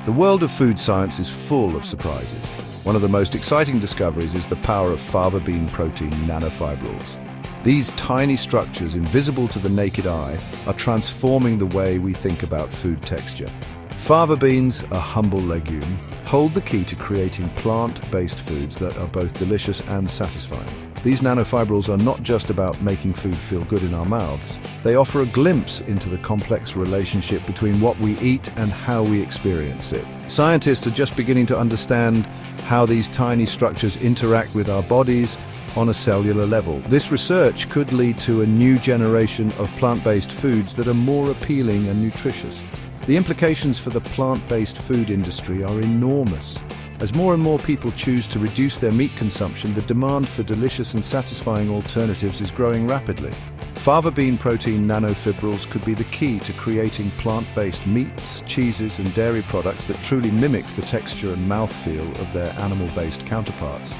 The world of food science is full of surprises. One of the most exciting discoveries is the power of fava bean protein nanofibrils. These tiny structures, invisible to the naked eye, are transforming the way we think about food texture. Fava beans, a humble legume, hold the key to creating plant-based foods that are both delicious and satisfying. These nanofibrils are not just about making food feel good in our mouths. They offer a glimpse into the complex relationship between what we eat and how we experience it. Scientists are just beginning to understand how these tiny structures interact with our bodies on a cellular level. This research could lead to a new generation of plant-based foods that are more appealing and nutritious. The implications for the plant-based food industry are enormous. As more and more people choose to reduce their meat consumption, the demand for delicious and satisfying alternatives is growing rapidly. Fava bean protein nanofibrils could be the key to creating plant-based meats, cheeses, and dairy products that truly mimic the texture and mouthfeel of their animal-based counterparts.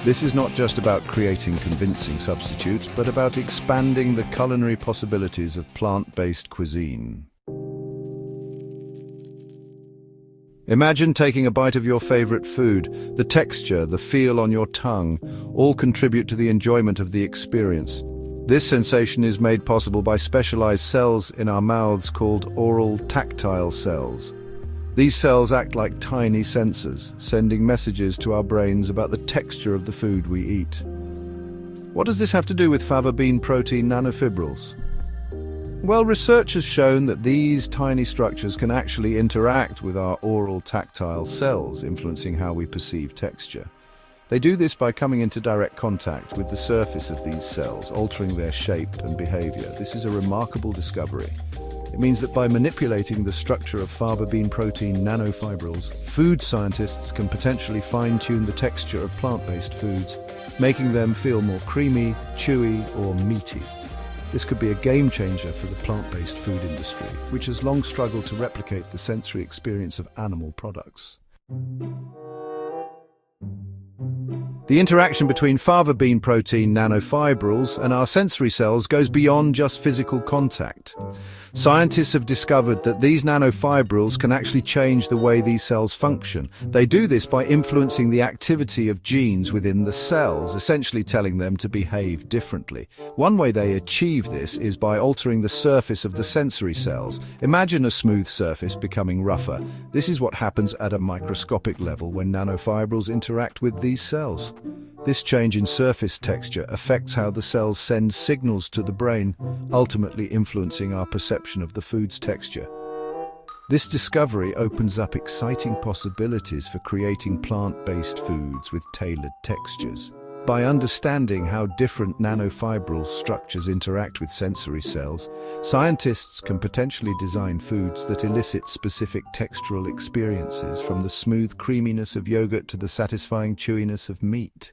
This is not just about creating convincing substitutes, but about expanding the culinary possibilities of plant-based cuisine. Imagine taking a bite of your favorite food. The texture, the feel on your tongue, all contribute to the enjoyment of the experience. This sensation is made possible by specialized cells in our mouths called oral tactile cells. These cells act like tiny sensors, sending messages to our brains about the texture of the food we eat. What does this have to do with fava bean protein nanofibrils? Well, research has shown that these tiny structures can actually interact with our oral tactile cells, influencing how we perceive texture. They do this by coming into direct contact with the surface of these cells, altering their shape and behavior. This is a remarkable discovery. It means that by manipulating the structure of fava bean protein nanofibrils, food scientists can potentially fine-tune the texture of plant-based foods, making them feel more creamy, chewy, or meaty. This could be a game-changer for the plant-based food industry, which has long struggled to replicate the sensory experience of animal products. The interaction between fava bean protein nanofibrils and our sensory cells goes beyond just physical contact. Scientists have discovered that these nanofibrils can actually change the way these cells function. They do this by influencing the activity of genes within the cells, essentially telling them to behave differently. One way they achieve this is by altering the surface of the sensory cells. Imagine a smooth surface becoming rougher. This is what happens at a microscopic level when nanofibrils interact with these cells. This change in surface texture affects how the cells send signals to the brain, ultimately influencing our perception of the food's texture. This discovery opens up exciting possibilities for creating plant-based foods with tailored textures. By understanding how different nanofibril structures interact with sensory cells, scientists can potentially design foods that elicit specific textural experiences, from the smooth creaminess of yogurt to the satisfying chewiness of meat.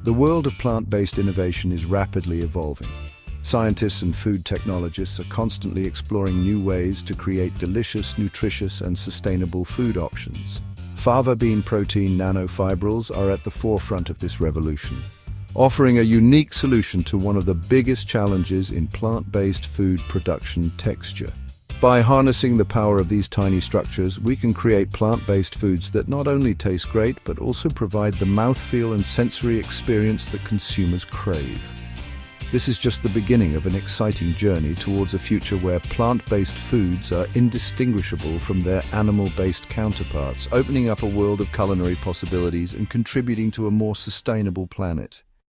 The world of plant-based innovation is rapidly evolving. Scientists and food technologists are constantly exploring new ways to create delicious, nutritious, and sustainable food options. Fava bean protein nanofibrils are at the forefront of this revolution, offering a unique solution to one of the biggest challenges in plant-based food production: texture. By harnessing the power of these tiny structures, we can create plant-based foods that not only taste great, but also provide the mouthfeel and sensory experience that consumers crave. This is just the beginning of an exciting journey towards a future where plant-based foods are indistinguishable from their animal-based counterparts, opening up a world of culinary possibilities and contributing to a more sustainable planet.